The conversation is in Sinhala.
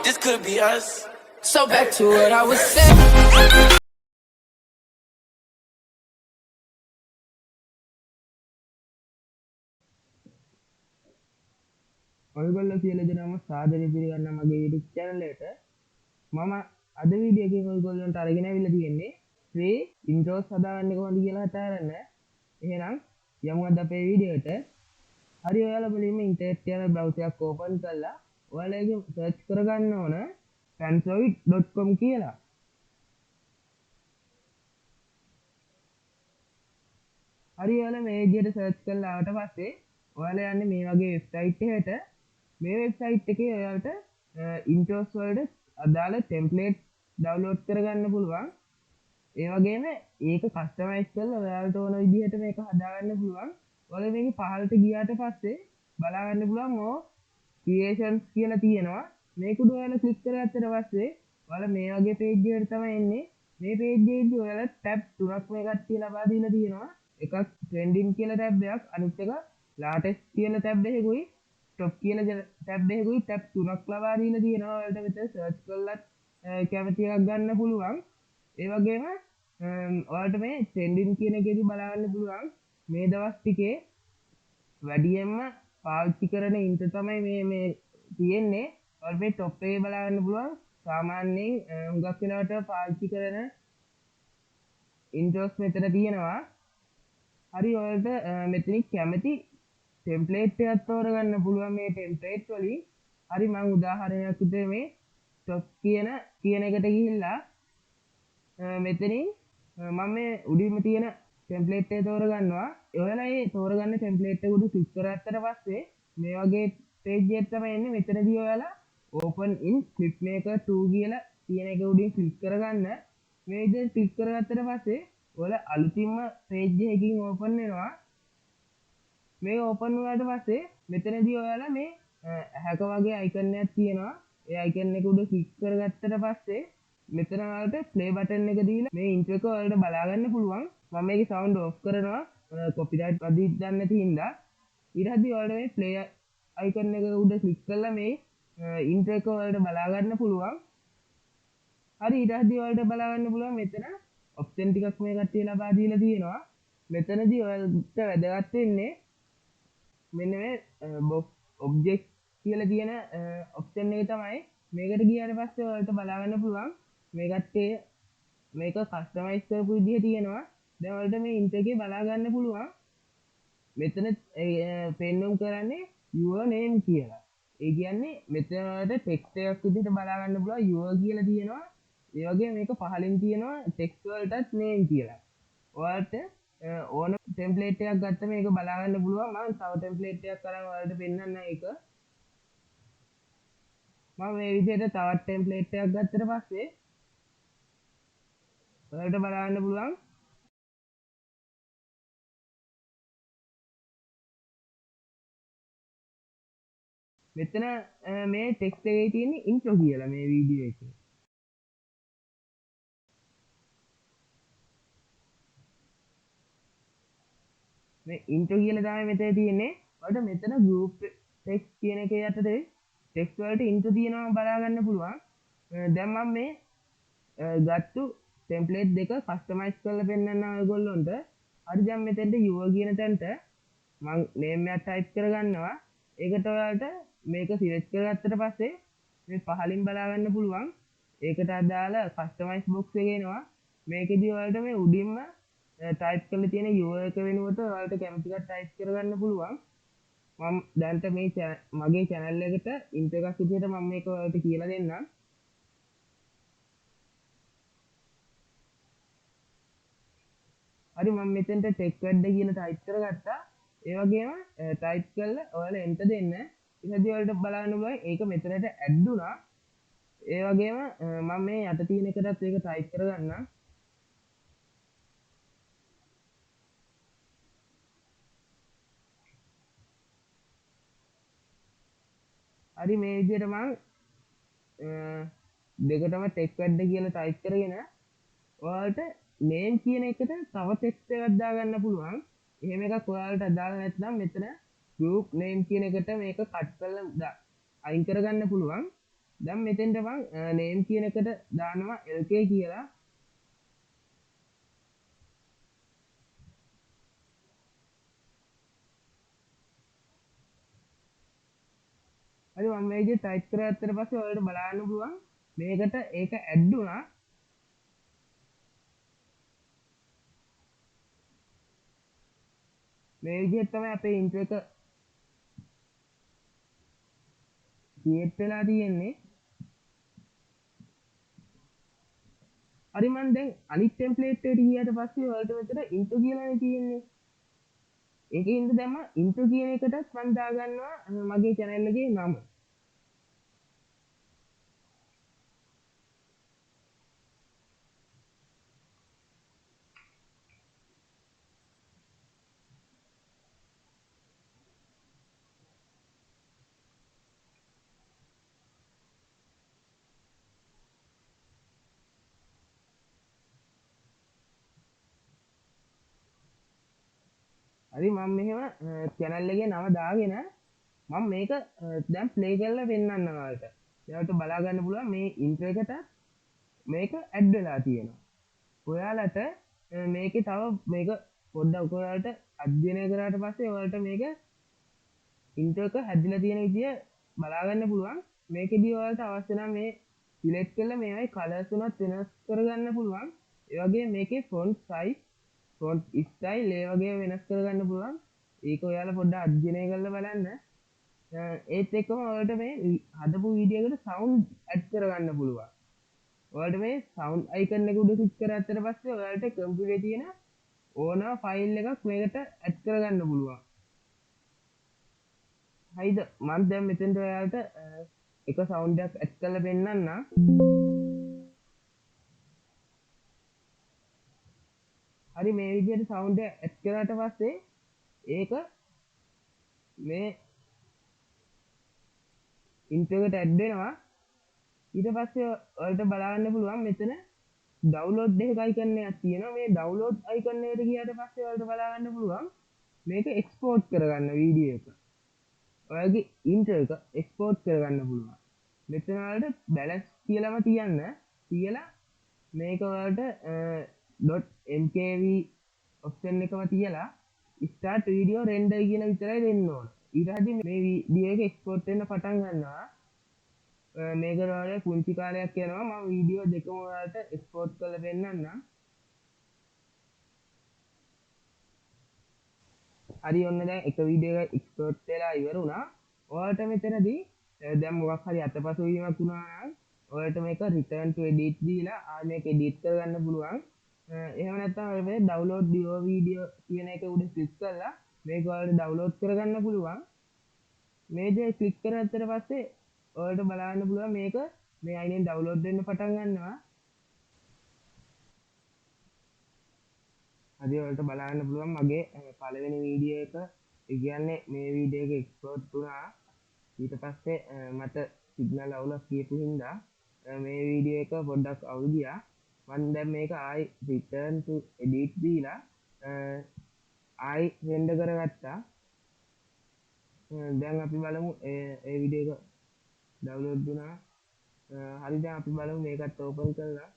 this could be us. So back to what I was saying. ඔයගොල්ලෝ කියලා දෙනම සාදරය පිළිගන්න මගේ YouTube channel එකට. මම අද වීඩියෝ එකකින් ඔයගොල්ලන්ට අරගෙන ආවිල්ලා තියෙන්නේ free intros හදාගන්න කොහොමද කියලා කතා කරන්න. එහෙනම් යමු අද අපේ වීඩියෝ එකට. හරි ඔයාලා මුලින්ම ඉන්ටර්නෙට් යන browser එකක් open කරලා ඔයාලා ඒක search කරගන්න ඕන panzoid.com කියලා. හරි ඔයාලා මේ විදිහට search කරලා ආවට පස්සේ ඔයාලා යන්නේ මේ වගේ website එකකට. මේ website එකේ ඔයාලට intros වලට අදාළ template download කරගන්න පුළුවන්. ඒ වගේම ඒක customize කරලා ඔයාලට ඕන විදිහට මේක හදාගන්න පුළුවන්. ඔයාලා මේක පහළට ගියාට පස්සේ බලා ගන්න පුළුවන් ඕ creations කියලා තියෙනවා. මේක උඩ ඔයාලා click කරගත්තට පස්සේ ඔයාලා මේ වගේ page එකකට තමයි එන්නේ. මේ page එකේදී ඔයාලා tab තුනක් මේ කට්ටිය ලබා දීලා තියෙනවා. එකක් trending කියලා tab එකක්, අනිත් එක latest කියලා tab එකකුයි, top කියලා tab එකකුයි, tab තුනක් ලබා දීලා තියෙනවා. ඔයාලට මෙතන search කරලා කැමති එකක් ගන්න පුළුවන්. ඒ වගේම ඔයාලට මේ trending කියන එකේදී බලා ගන්න පුළුවන් මේ දවස් ටිකේ වැඩියෙන්ම පාවිච්චි කරන intro තමයි මේ තියෙන්නේ. ඔයාලට මේ top එකේ බලා ගන්න පුළුවන් සාමාන්‍යයෙන් හුඟක් වෙලාවට පාවිච්චි කරන intros මෙතන තියෙනවා. හරි ඔයාලට මෙතනින් කැමති template එකක් තෝරගන්න පුළුවන් මේ template වලින්. හරි මම උදාහරණයක් විදිහට මේ top කියන එකට ගිහිල්ලා මෙතනින් මම මේ උඩින්ම තියෙන template එක තෝරගන්නවා. ඔයාලා මේ තෝරගන්න template එක උඩ click කරගත්තට පස්සේ මේ වගේ page එකක් තමයි එන්නේ. මෙතනදී ඔයාලා open in clipmaker 2 කියලා තියෙන එක උඩින් click කරගන්න. මේ විදිහට click කරගත්තට පස්සේ ඔයාලා අලුතින්ම page එකකින් open වෙනවා. මේ open වුණාට පස්සේ මෙතනදී ඔයාලා මේ හැක වගේ icon එකක් තියෙනවා. ඒ icon එක උඩ click කරගත්තට පස්සේ මෙතන ඔයාලට play button එක දීලා මේ intro එක ඔයාලට බලා ගන්න පුළුවන්. මම මේකේ sound off කරනවා copyright අදින්න නැති හින්දා. ඊට පස්සේ ඔයාලට මේ play icon එක උඩ click කරලා මේ intro එක ඔයාලට බලා ගන්න පුළුවන්. හරි ඊට පස්සේ ඔයාලට බලා ගන්න පුළුවන් මෙතන option ටිකක් මේ කට්ටිය ලබා දීලා තියෙනවා. මෙතනදී ඔයාලට වැදගත් වෙන්නේ මෙන්න මේ box object කියලා තියෙන option එක තමයි. මේකට ගියාට පස්සේ ඔයාලට බලා ගන්න පුළුවන් මේ කට්ටිය මේක customize කරපු විදිහ තියෙනවා. දැන් ඔයාලට මේ intro එකේ බලා ගන්න පුළුවන් මෙතන පෙන්වුම් කරන්නේ your name කියලා. ඒ කියන්නේ මෙතන ඔයාලට text එකක් විදිහට බලා ගන්න පුළුවන් your කියලා තියෙනවා. ඒ වගේම මේක පහලින් තියෙනවා text වලටත් name කියලා. ඔයාලට ඕන template එකක් ගත්ත මේක බලා ගන්න පුළුවන්. මම තව template එකක් අරන් ඔයාලට පෙන්නන්න ඒක. මම මේ විදිහට තවත් template එකක් ගත්තට පස්සේ ඔයාලට බලා ගන්න පුළුවන් මෙතන මේ text එකේ තියෙන intro කියලා මේ වීඩියෝ එකේ. මේ intro කියලා තමයි මෙතන තියෙන්නේ. ඔයාලට මෙතන group text කියන එකේ යටතේ text වලට intro තියෙනවා බලා ගන්න පුළුවන්. දැන් මම මේ ගත්තු template දෙක customize කරලා පෙන්නන්න ඔයගොල්ලොන්ට. හරි දැන් මෙතෙන්ට your කියන තැනට මම name එකක් type කරගන්නවා. ඒකට ඔයාලට මේක select කරගත්තට පස්සේ මේ පහලින් බලා ගන්න පුළුවන්. ඒකට අදාළ customize box එක එනවා. මේකෙදී ඔයාලට මේ උඩින්ම type කරලා තියෙන your එක වෙනුවට ඔයාලට කැමති එකක් type කරගන්න පුළුවන්. මම දැන්ට මේ මගේ channel එකට intro එකක් විදිහට මම මේක ඔයාලට කියලා දෙන්නම්. හරි මම මෙතෙන්ට text Wadda කියලා type කරගත්තා. ඒ වගේම type කරලා ඔයාලා enter දෙන්න. ඊටදී ඔයාලට බලන්න පුළුවන් ඒක මෙතනට add වුණා. ඒ වගේම මම මේ යට තියෙන එකටත් ඒක type කරගන්නම්. හරි මේ විදිහට මම දෙකටම text Wadda කියලා type කරගෙන ඔයාලට name කියන එකට තව text එකක් දාගන්න පුළුවන්. එහෙම එකක් ඔයාලට අදාළ නැත්නම් මෙතන group name කියන එකට මේක cut කරලා අයින් කරගන්න පුළුවන්. දැන් මෙතෙන්ට මං නේම් කියන එකට දානවා LK කියලා. හරි මම මේ විදිහට ටයිප් කරගත්තට පස්සේ ඔයාලට බලන්න පුළුවන් මේකට ඒක ඇඩ් වුණා. මේ විදිහට තමයි අපේ ඉන්ට්‍රෝ එක ක්‍රියේට් වෙලා තියෙන්නේ. හරි මම දැන් අනිත් ටෙම්ප්ලේට් එකට ගියාට පස්සේ ඔයාලට මෙතන ඉන්ට්‍රෝ කියලානේ තියෙන්නේ. ඒකෙන්ද දැන් මම ඉන්ට්‍රෝ කියන එකටත් මම දාගන්නවා මගේ channel එකේ නම. හරි මම මෙහෙම channel එකේ නම දාගෙන මම මේක දැන් ප්ලේ කරලා පෙන්නන්න ඔයාලට. ඔයාලට බලා ගන්න පුළුවන් මේ ඉන්ට්‍රෝ එකට මේක ඇඩ් වෙලා තියෙනවා. ඔයාලට මේකේ තව මේක පොඩ්ඩක් ඔයාලට අධ්‍යයනය කරාට පස්සේ ඔයාලට මේක ඉන්ට්‍රෝ එක හැදිලා තියෙන විදිය බලා ගන්න පුළුවන්. මේකෙදී ඔයාලට අවශ්‍ය නම් මේ සිලෙක්ට් කරලා මේවයි කලර්ස් උනත් වෙනස් කරගන්න පුළුවන්. ඒ වගේම මේකේ ෆොන්ට් සයිස් ෆොන්ට් ස්ටයිල් ඒ වගේ වෙනස් කරගන්න පුළුවන්. ඒක ඔයාලා පොඩ්ඩක් අධ්‍යයනය කරලා බලන්න. ඒත් එක්කම ඔයාලට මේ හදපු වීඩියෝ එකට සවුන්ඩ් ඇඩ් කරගන්න පුළුවන්. ඔයාලට මේ සවුන්ඩ් අයිකන් එක උඩ ක්ලික් කරගත්තට පස්සේ ඔයාලට කම්පියුටරේ තියෙන ඕනම ෆයිල් එකක් මේකට ඇඩ් කරගන්න පුළුවන්. හරිද? මම දැන් මෙතෙන්ට ඔයාලට එක සවුන්ඩ් එකක් ඇඩ් කරලා පෙන්නන්නම්. හරි මේ විදිහට සවුන්ඩ් එක ඇඩ් කරාට පස්සේ ඒක මේ ඉන්ට්‍රෝ එකට ඇඩ් වෙනවා. ඊට පස්සේ ඔයාලට බලන්න පුළුවන් මෙතන ඩවුන්ලෝඩ් එක අයිකන් එකක් තියෙනවා. මේ ඩවුන්ලෝඩ් අයිකන් එකට ගියාට පස්සේ ඔයාලට බලන්න පුළුවන් මේක එක්ස්පෝර්ට් කරගන්න වීඩියෝ එක. ඔයාලගේ ඉන්ට්‍රෝ එක එක්ස්පෝර්ට් කරගන්න පුළුවන්. මෙතන ඔයාලට බැලන්ස් කියලාම තියලා මේක ඔයාලට .mkv ඔප්ෂන් එකම තියලා start video render කියලා විතරයි දෙන්න ඕන. ඊට පස්සේ මේ වීඩියෝ එක එක්ස්පෝර්ට් වෙන්න පටන් ගන්නවා. මේක ඔයාලට පුංචි කාලයක් යනවා. මම වීඩියෝ දෙකම ඔයාලට එක්ස්පෝර්ට් කරලා පෙන්නන්නම්. හරි ඔන්න දැන් එක වීඩියෝ එක එක්ස්පෝර්ට් වෙලා ඉවර වුණා. ඔයාලට මෙතනදී දැන් මොකක් හරි අතපසු වීමක් වුණා නම් ඔයාලට මේක return to edit දීලා මේක edit කරගන්න පුළුවන්. එහෙම නැත්නම් ඔය මේ download your video කියන එක උඩ ක්ලික් කරලා මේක ඔයාලට download කරගන්න පුළුවන්. මේ දේ ක්ලික් කරගත්තට පස්සේ ඔයාලට බලන්න පුළුවන් මේක මේ අයිනෙන් download වෙන්න පටන් ගන්නවා. හරි ඔයාලට බලන්න පුළුවන් මගේ පළවෙනි වීඩියෝ එක ඒ කියන්නේ මේ වීඩියෝ එක එක්ස්පෝර්ට් වුණා. ඊට පස්සේ මට සිග්නල් අවුලක් කියපු හින්දා මේ වීඩියෝ එක පොඩ්ඩක් අවුල් ගියා. මම දැන් මේක ආයි return to edit දීලා ආයි render කරගත්තා. දැන් අපි බලමු ඒ වීඩියෝ එක download වුණා. හරි දැන් අපි බලමු මේකත් open කරලා